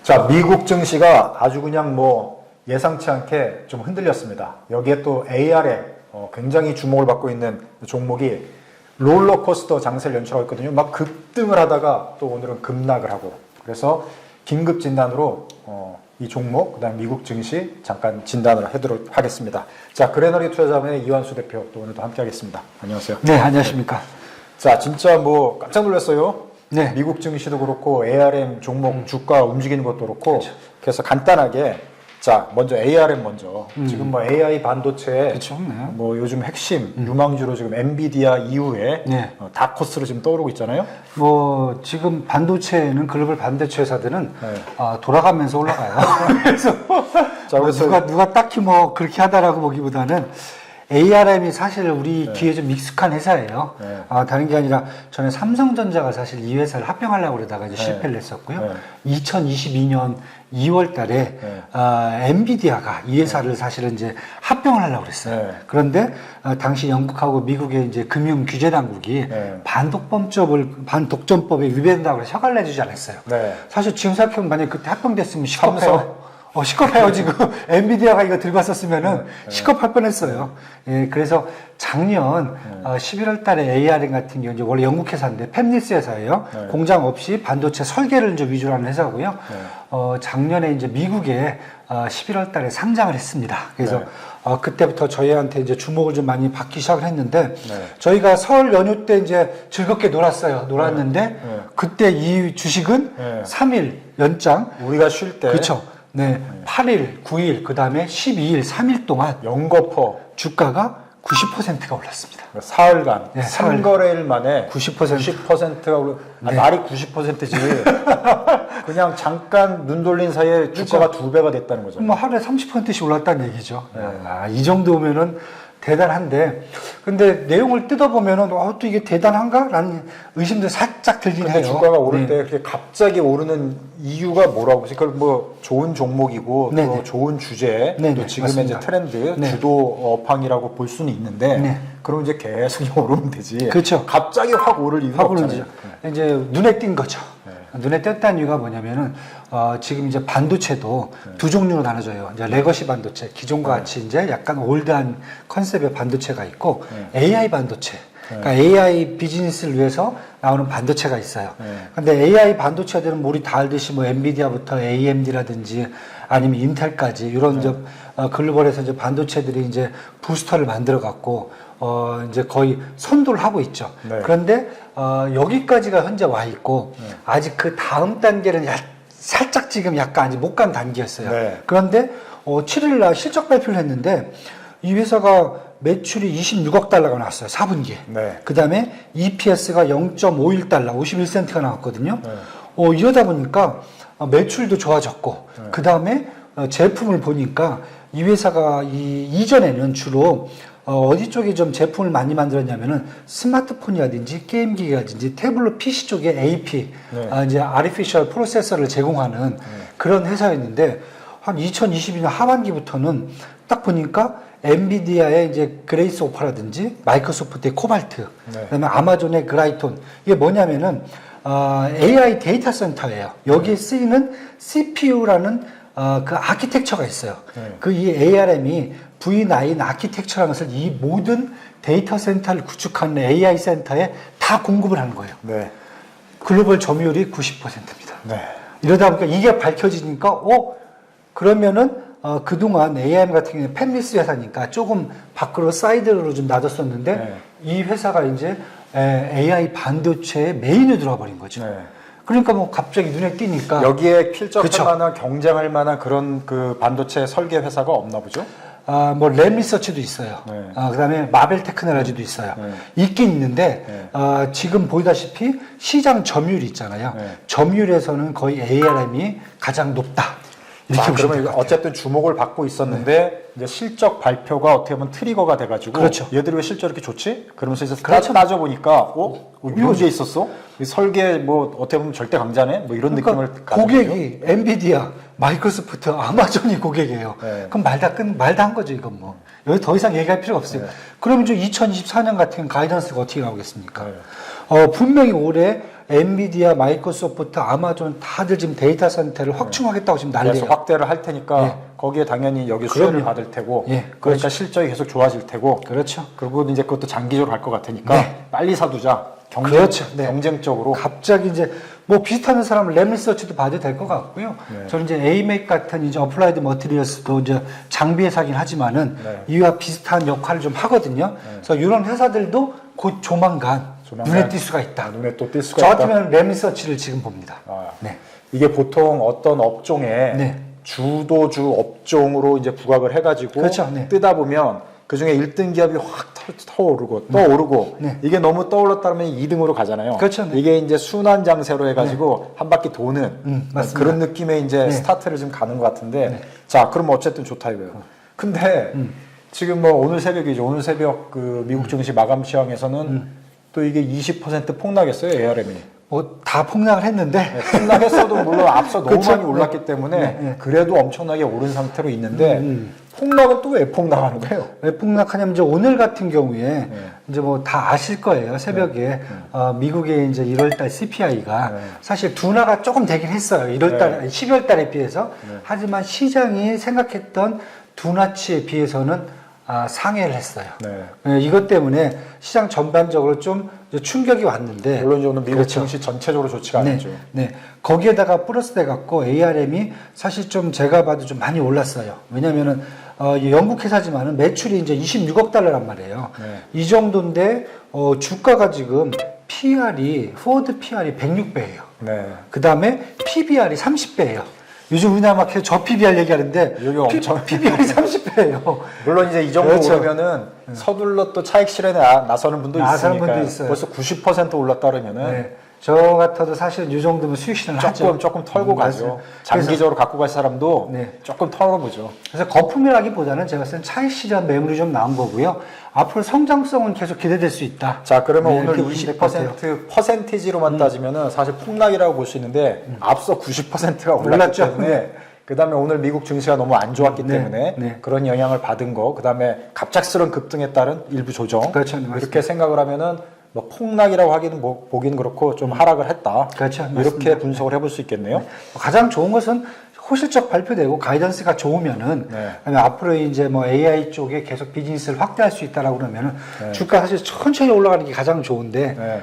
자, 미국 증시가 아주 그냥 뭐 예상치 않게 좀 흔들렸습니다. 여기에 또 AR에 굉장히 주목을 받고 있는 종목이 롤러코스터 장세를 연출하고 있거든요. 막 급등을 하다가 또 오늘은 급락을 하고. 그래서 긴급 진단으로 이 종목, 그 다음 미국 증시 잠깐 진단을 하도록 하겠습니다. 자, 그레너리 투자자본의 이완수 대표 또 오늘도 함께 하겠습니다. 안녕하세요. 네, 안녕하십니까. 자, 진짜 뭐 깜짝 놀랐어요. 네. 미국 증시도 그렇고 ARM 종목 주가 움직이는 것도 그렇고. 그렇죠. 그래서 간단하게 자, 먼저 ARM 먼저. 지금 뭐 AI 반도체에 그렇죠. 네. 뭐 요즘 핵심 유망주로 지금 엔비디아 이후에 네. 다코스로 지금 떠오르고 있잖아요. 뭐 지금 반도체는 글로벌 반도체 회사들은 네. 돌아가면서 올라가요. 그래서, 자, 그래서 누가 딱히 뭐 그렇게 하다라고 보기보다는 ARM이 사실 우리 귀에 좀 익숙한 회사예요. 네. 다른 게 아니라 전에 삼성전자가 사실 이 회사를 합병하려고 그러다가 이제 네. 실패를 했었고요. 네. 2022년 2월 달에 엔비디아가 이 회사를 사실은 이제 합병을 하려고 그랬어요. 네. 그런데 당시 영국하고 미국의 이제 금융 규제 당국이 네. 반독점법에 위배된다고 해서 허가를 내주지 않았어요. 네. 사실 지금 생각해보면 만약에 그때 합병됐으면 시급해요. 시급해요, 지금. 엔비디아가 이거 들고 왔었으면은 시급할 뻔했어요. 예, 그래서 작년 11월 달에 ARM 같은 경우 이제 원래 영국 회사인데 팹리스 회사예요. 네. 공장 없이 반도체 설계를 이제 위주로 하는 회사고요. 작년에 이제 미국에 11월 달에 상장을 했습니다. 그래서 네. 그때부터 저희한테 이제 주목을 좀 많이 받기 시작을 했는데 네. 저희가 설 연휴 때 이제 즐겁게 놀았는데 네. 그때 이 주식은 네. 3일 연장 우리가 쉴 때 그렇죠. 네. 8일, 9일, 그 다음에 12일, 3일 동안 영거퍼 주가가 90%가 올랐습니다. 사흘간 네, 3거래일 만에 90%. 90%가 올라. 네. 말이 90%지. 그냥 잠깐 눈 돌린 사이에 주가가 2배가 됐다는 거죠. 뭐 하루에 30%씩 올랐다는 얘기죠. 이 정도면은 대단한데, 근데 내용을 뜯어보면은, 또 이게 대단한가? 라는 의심도 살짝 들긴 근데 해요. 주가가 오를 네. 때 이렇게 갑자기 오르는 이유가 뭐라고 보세요? 그걸 뭐 좋은 종목이고 네네. 또 좋은 주제, 네네, 또 지금의 이제 맞습니다. 트렌드, 네. 주도 업황이라고 볼 수는 있는데 네. 그럼 이제 계속 오르면 되지. 그렇죠. 갑자기 확 오를 이유가 하고는 없잖아요. 이제 눈에 띈 거죠. 네. 눈에 띄었다는 이유가 뭐냐면은 지금 이제 반도체도 두 종류로 나눠져요. 이제 레거시 반도체, 기존과 같이 이제 약간 올드한 컨셉의 반도체가 있고 AI 반도체. 그러니까 AI 비즈니스를 위해서 나오는 반도체가 있어요. 근데 AI 반도체들은 우리 다 알듯이 뭐 엔비디아부터 AMD라든지 아니면 인텔까지 이런 이제 글로벌에서 이제 반도체들이 이제 부스터를 만들어 갖고 이제 거의 선도를 하고 있죠. 네. 그런데 여기까지가 현재 와 있고 아직 그 다음 단계는 살짝 지금 약간 아직 못 간 단계였어요. 네. 그런데 7일 날 실적 발표를 했는데 이 회사가 매출이 26억 달러가 나왔어요. 4분기에. 네. 그 다음에 EPS가 0.51달러, 51센트가 나왔거든요. 네. 이러다 보니까 매출도 좋아졌고, 그 다음에 제품을 보니까 이 회사가 이전에는 주로 어디 쪽에 좀 제품을 많이 만들었냐면은 스마트폰이라든지 게임기라든지 태블릿 PC 쪽에 AP, 네. 이제 아티피셜 프로세서를 제공하는 그런 회사였는데 한 2022년 하반기부터는 딱 보니까 엔비디아의 이제 그레이스 오파라든지 마이크로소프트의 코발트, 네. 그다음에 아마존의 그라이톤 이게 뭐냐면은 AI 데이터 센터예요. 여기에 쓰이는 CPU라는 그 아키텍처가 있어요. 네. 그 이 ARM이 V9 아키텍처라는 것을 이 모든 데이터 센터를 구축하는 AI 센터에 다 공급을 하는 거예요. 네. 글로벌 점유율이 90%입니다. 네. 이러다 보니까 이게 밝혀지니까, 그러면은, 그동안 ARM 같은 경우는 팹리스 회사니까 조금 밖으로 사이드로 좀 놔뒀었는데, 네. 이 회사가 이제 AI 반도체의 메인으로 들어와 버린 거죠. 네. 그러니까 뭐 갑자기 눈에 띄니까. 여기에 필적할 그쵸. 만한 경쟁할 만한 그런 그 반도체 설계 회사가 없나 보죠? 뭐 램 리서치도 있어요. 네. 그다음에 마벨 테크놀로지도 있어요. 네. 있긴 있는데 네. 지금 보다시피 시장 점유율 있잖아요. 네. 점유율에서는 거의 ARM이 가장 높다. 이렇게 자, 보시면 그러면 될 것 같아요. 어쨌든 주목을 받고 있었는데 이제 실적 발표가 어떻게 보면 트리거가 돼가지고 그렇죠. 얘들이 왜 실적 이렇게 좋지? 그러면서 이제 그렇죠. 따져보니까 문제 있었어? 이 설계 뭐 어떻게 보면 절대 강자네? 뭐 이런 느낌을 그러니까 가지고 고객이 엔비디아, 마이크로소프트, 아마존이 고객이에요. 네. 그럼 말다 한 거죠, 이건 뭐. 여기 더 이상 얘기할 필요가 없어요. 네. 그럼 이제 2024년 같은 가이던스가 어떻게 나오겠습니까? 네. 분명히 올해 엔비디아, 마이크로소프트, 아마존 다들 지금 데이터 센터를 확충하겠다고 지금 그래서 난리예요. 확대를 할 테니까 예. 거기에 당연히 여기 그럼요. 수혜를 받을 테고 예, 그러니까 그렇죠. 실적이 계속 좋아질 테고 그렇죠. 그리고 이제 그것도 장기적으로 갈 것 같으니까 네. 빨리 사두자. 그렇죠. 네. 경쟁적으로. 갑자기 이제 뭐 비슷한 사람은 램리서치도 봐도 될 것 같고요. 네. 저는 이제 에이맥 같은 이제 어플라이드 머티리얼스도 이제 장비 회사긴 하지만은 네. 이와 비슷한 역할을 좀 하거든요. 그래서 이런 회사들도 곧 조만간 눈에 띌 수가 있다. 눈에 또 띌 수가 저 있다. 같으면 램리서치를 지금 봅니다. 아, 네. 이게 보통 어떤 업종에 네. 주도주 업종으로 이제 부각을 해가지고 그렇죠. 네. 뜨다 보면 그 중에 1등 기업이 확 떠오르고 떠오르고 네. 이게 너무 떠올랐다 면 2등으로 가잖아요. 그렇죠. 네. 이게 이제 순환 장세로 해가지고 한 바퀴 도는 맞습니다. 그런 느낌의 이제 네. 스타트를 좀 가는 것 같은데 자, 그럼 어쨌든 좋다 이거예요. 근데 지금 뭐 오늘 새벽이죠. 오늘 새벽 그 미국 증시 마감 시황에서는 또 이게 20% 폭락했어요, ARM이. 뭐 다 폭락을 했는데 네, 폭락했어도 물론 앞서 너무 그쵸? 많이 올랐기 때문에 네. 그래도 엄청나게 오른 상태로 있는데 폭락은 또 왜 폭락하는 거예요? 왜 폭락하냐면 이제 오늘 같은 경우에 네. 이제 뭐 다 아실 거예요. 새벽에 미국의 이제 1월달 CPI가 네. 사실 둔화가 조금 되긴 했어요. 1월달, 12월달에 비해서. 네. 하지만 시장이 생각했던 둔화치에 비해서는 상회를 했어요. 네. 네, 이것 때문에 시장 전반적으로 좀 이제 충격이 왔는데 물론 이제 오늘 미국 그렇죠. 증시 전체적으로 좋지가 네, 않았죠. 네. 거기에다가 플러스 돼 갖고 ARM이 사실 좀 제가 봐도 좀 많이 올랐어요. 왜냐면은 영국 회사지만은 매출이 이제 26억 달러란 말이에요. 네. 이 정도인데 주가가 지금 PR이 포워드 PR이 106배예요. 네. 그 다음에 PBR이 30배예요. 요즘 우리나라 막 저 PBR 얘기하는데 여기 엄청 PBR이 30배예요. 물론 이제 이 정도 그렇죠. 오르면은 서둘러 또 차익 실현에 나서는 분도 나서는 있으니까 분도 있어요. 벌써 90% 올랐다 그러면은 네. 저 같아도 사실은 이 정도면 수익 실현을 하죠. 조금 털고 가죠. 맞아요. 장기적으로 갖고 갈 사람도 네. 조금 털어보죠. 그래서 거품이라기보다는 제가 봤을 땐 차익 실현 매물이 좀 나온 거고요. 앞으로 성장성은 계속 기대될 수 있다. 자, 그러면 네, 오늘 이렇게 보시면 될것 같아요. 20% 퍼센티지로만 따지면은 사실 폭락이라고 볼 수 있는데 앞서 90%가 올랐기 올랐죠. 때문에 네. 그 다음에 오늘 미국 증시가 너무 안 좋았기 네, 때문에 네. 그런 영향을 받은 거, 그 다음에 갑작스러운 급등에 따른 일부 조정. 그렇죠. 네, 맞습니다. 이렇게 생각을 하면은 뭐 폭락이라고 하기는 보기는 그렇고 좀 하락을 했다. 그렇죠. 이렇게 맞습니다. 분석을 해볼 수 있겠네요. 가장 좋은 것은 호실적 발표되고 가이던스가 좋으면은 네. 그다음에 앞으로 이제 뭐 AI 쪽에 계속 비즈니스를 확대할 수 있다라고 그러면은 네. 주가 사실 천천히 올라가는 게 가장 좋은데 네.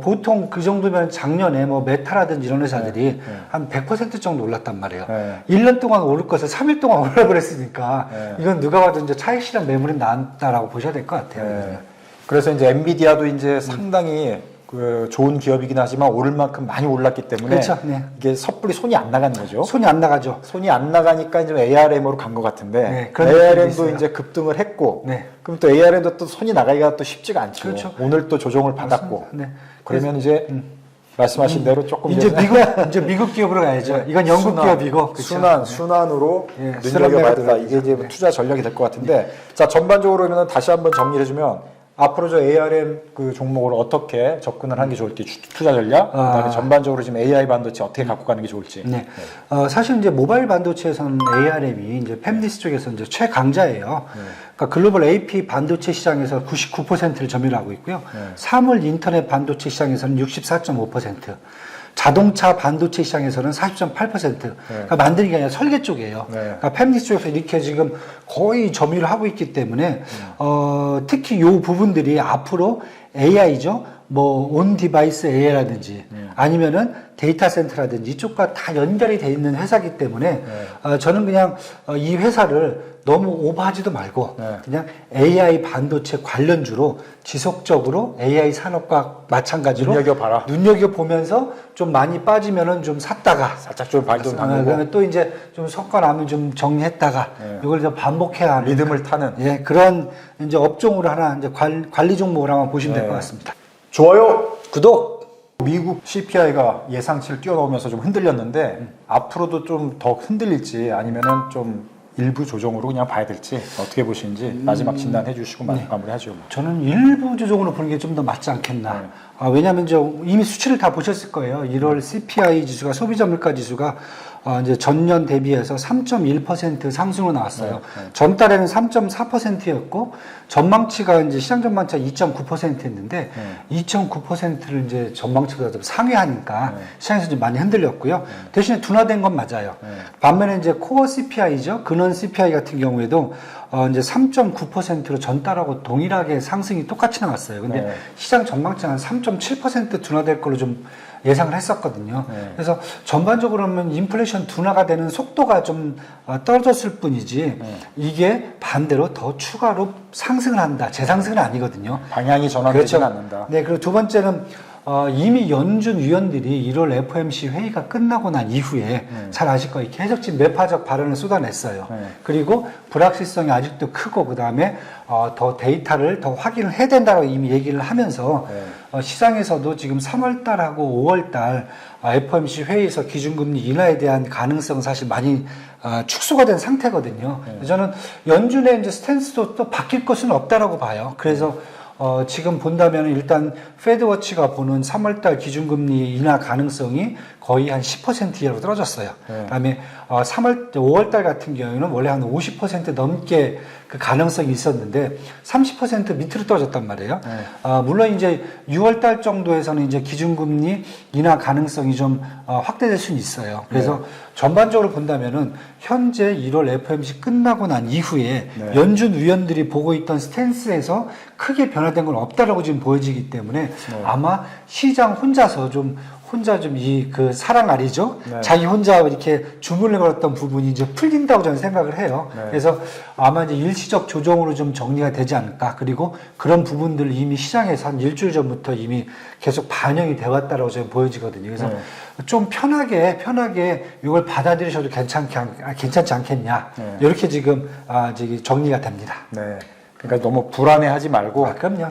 보통 그 정도면 작년에 뭐 메타라든지 이런 회사들이 네. 한 100% 정도 올랐단 말이에요. 네. 1년 동안 오를 것을 3일 동안 올라버렸으니까 네. 이건 누가 봐도 이제 차익 실현 매물이 나왔다라고 보셔야 될 것 같아요. 네. 그래서 이제 엔비디아도 이제 상당히 그 좋은 기업이긴 하지만 오를 만큼 많이 올랐기 때문에 그렇죠. 네. 이게 섣불리 손이 안 나가는 거죠. 손이 안 나가죠. 손이 안 나가니까 이제 ARM으로 간 것 같은데 네, 그런 느낌이 ARM도 있어요. 이제 급등을 했고 네. 그럼 또 ARM도 또 손이 나가기가 또 쉽지가 않죠. 그렇죠. 오늘 또 조정을 받았고 네. 그러면 이제 말씀하신 대로 조금 이제 미국 기업으로 가야죠. 이건 영국 기업이고 그렇죠? 순환으로 예, 눈여겨봤다. 순환 이게 이제 네. 투자 전략이 될 것 같은데 자, 전반적으로 그러면 다시 한번 정리를 해주면 앞으로 저 ARM 그 종목을 어떻게 접근을 하는 게 좋을지 투자 전략, 그다음에 전반적으로 지금 AI 반도체 어떻게 갖고 가는 게 좋을지. 네. 사실 이제 모바일 반도체에서는 ARM이 이제 팹리스 쪽에서 이제 최강자예요. 그러니까 글로벌 AP 반도체 시장에서 99%를 점유하고 있고요. 사물 인터넷 반도체 시장에서는 64.5%. 자동차 반도체 시장에서는 40.8%. 그러니까 만드는 게 아니라 설계 쪽이에요. 네. 그러니까 팹리스 쪽에서 이렇게 지금 거의 점유를 하고 있기 때문에 특히 이 부분들이 앞으로 AI죠. 뭐 온 디바이스 AI라든지 아니면은 데이터 센터라든지 이쪽과 다 연결이 돼 있는 회사이기 때문에 저는 그냥 이 회사를 너무 오버하지도 말고 네. 그냥 AI 반도체 관련주로 지속적으로 AI 산업과 마찬가지로 눈여겨봐라. 눈여겨보면서 좀 많이 빠지면은 좀 샀다가 살짝 좀 발 좀 담그고 그다음에 또 이제 좀 성과 나면 좀 정리했다가 네. 이걸 좀 반복해야 하는 믿음을 타는. 예, 그런 이제 업종으로 하나 이제 관리 종목으로 한번 보시면 될 네. 것 같습니다. 좋아요, 구독. 미국 CPI가 예상치를 뛰어넘으면서 좀 흔들렸는데 앞으로도 좀 더 흔들릴지 아니면은 좀 일부 조정으로 그냥 봐야 될지 어떻게 보시는지 마지막 진단해 주시고 마무리하죠. 뭐. 저는 일부 조정으로 보는 게 좀 더 맞지 않겠나. 왜냐하면 이제 이미 수치를 다 보셨을 거예요. 1월 CPI 지수가 소비자 물가 지수가 이제 전년 대비해서 3.1% 상승으로 나왔어요. 전달에는 3.4%였고 전망치가 이제 시장 전망치가 2.9%였는데 2.9%를 이제 전망치보다 좀 상회하니까 시장에서 좀 많이 흔들렸고요. 대신에 둔화된 건 맞아요. 반면에 이제 코어 CPI죠. 근원 CPI 같은 경우에도 이제 3.9%로 전달하고 동일하게 상승이 똑같이 나왔어요. 근데 시장 전망치는 한 3.7% 둔화될 걸로 좀 예상을 했었거든요. 그래서 전반적으로 보면 인플레이션 둔화가 되는 속도가 좀 떨어졌을 뿐이지 이게 반대로 더 추가로 상승을 한다. 재상승은 아니거든요. 방향이 전환되지 그렇죠. 않는다. 네, 그리고 두 번째는 이미 연준 위원들이 1월 FOMC 회의가 끝나고 난 이후에 잘 아실 거예요. 계속 매파적 발언을 쏟아냈어요. 그리고 불확실성이 아직도 크고 그 다음에 더 데이터를 더 확인을 해야 된다고 이미 얘기를 하면서 시장에서도 지금 3월달하고 5월달 FOMC 회의에서 기준금리 인하에 대한 가능성은 사실 많이 축소가 된 상태거든요. 저는 연준의 이제 스탠스도 또 바뀔 것은 없다라고 봐요. 그래서 지금 본다면 일단 페드워치가 보는 3월달 기준금리 인하 가능성이 거의 한 10% 이하로 떨어졌어요. 그다음에 5월달 같은 경우에는 원래 한 50% 넘게 그 가능성이 있었는데 30% 밑으로 떨어졌단 말이에요. 물론 이제 6월달 정도에서는 이제 기준금리 인하 가능성이 좀 확대될 수는 있어요. 그래서 전반적으로 본다면은 현재 1월 FOMC 끝나고 난 이후에 연준 위원들이 보고 있던 스탠스에서 크게 변화된 건 없다라고 지금 보여지기 때문에 아마 시장 혼자 좀 이 그 사랑아리죠. 자기 혼자 이렇게 주문을 걸었던 부분이 이제 풀린다고 저는 생각을 해요. 그래서 아마 이제 일시적 조정으로 좀 정리가 되지 않을까. 그리고 그런 부분들 이미 시장에서 한 일주일 전부터 이미 계속 반영이 되어 왔다라고 저는 보여지거든요. 그래서 좀 편하게 이걸 받아들이셔도 괜찮지 않겠냐. 이렇게 지금 정리가 됩니다. 네. 그러니까 너무 불안해하지 말고. 그럼요.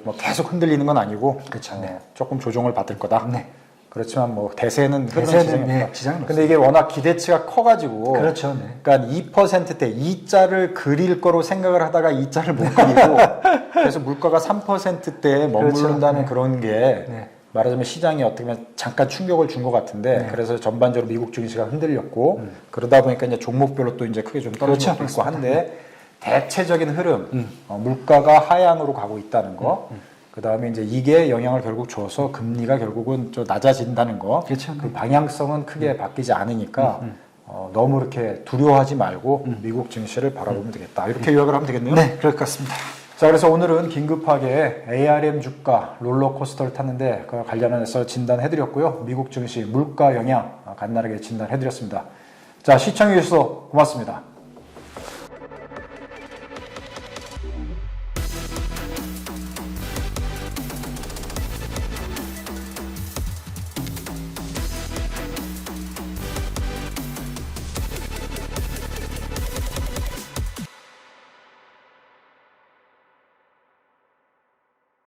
뭐 계속 흔들리는 건 아니고. 그렇죠. 조금 조정을 받을 거다. 네. 그렇지만 뭐 대세는 지장이 없다. 근데 이게 워낙 기대치가 커가지고. 그렇죠. 그러니까 2%대 2자를 그릴 거로 생각을 하다가 2자를 못 그리고 그래서 물가가 3%대에 머무른다는 그런 게 말하자면 시장이 어떻게 보면 잠깐 충격을 준 것 같은데 그래서 전반적으로 미국 증시가 흔들렸고 그러다 보니까 이제 종목별로 또 이제 크게 좀 떨어진 것도 있고 한데 대체적인 흐름, 물가가 하향으로 가고 있다는 거. 그 다음에 이제 이게 영향을 결국 줘서 금리가 결국은 좀 낮아진다는 거. 그렇죠. 그 방향성은 크게 바뀌지 않으니까 너무 이렇게 두려워하지 말고 미국 증시를 바라보면 되겠다. 이렇게 요약을 하면 되겠네요. 네, 그럴 것 같습니다. 자, 그래서 오늘은 긴급하게 ARM 주가 롤러코스터를 탔는데 그 관련해서 진단해드렸고요. 미국 증시 물가 영향 간단하게 진단해드렸습니다. 자, 시청해주셔서 고맙습니다.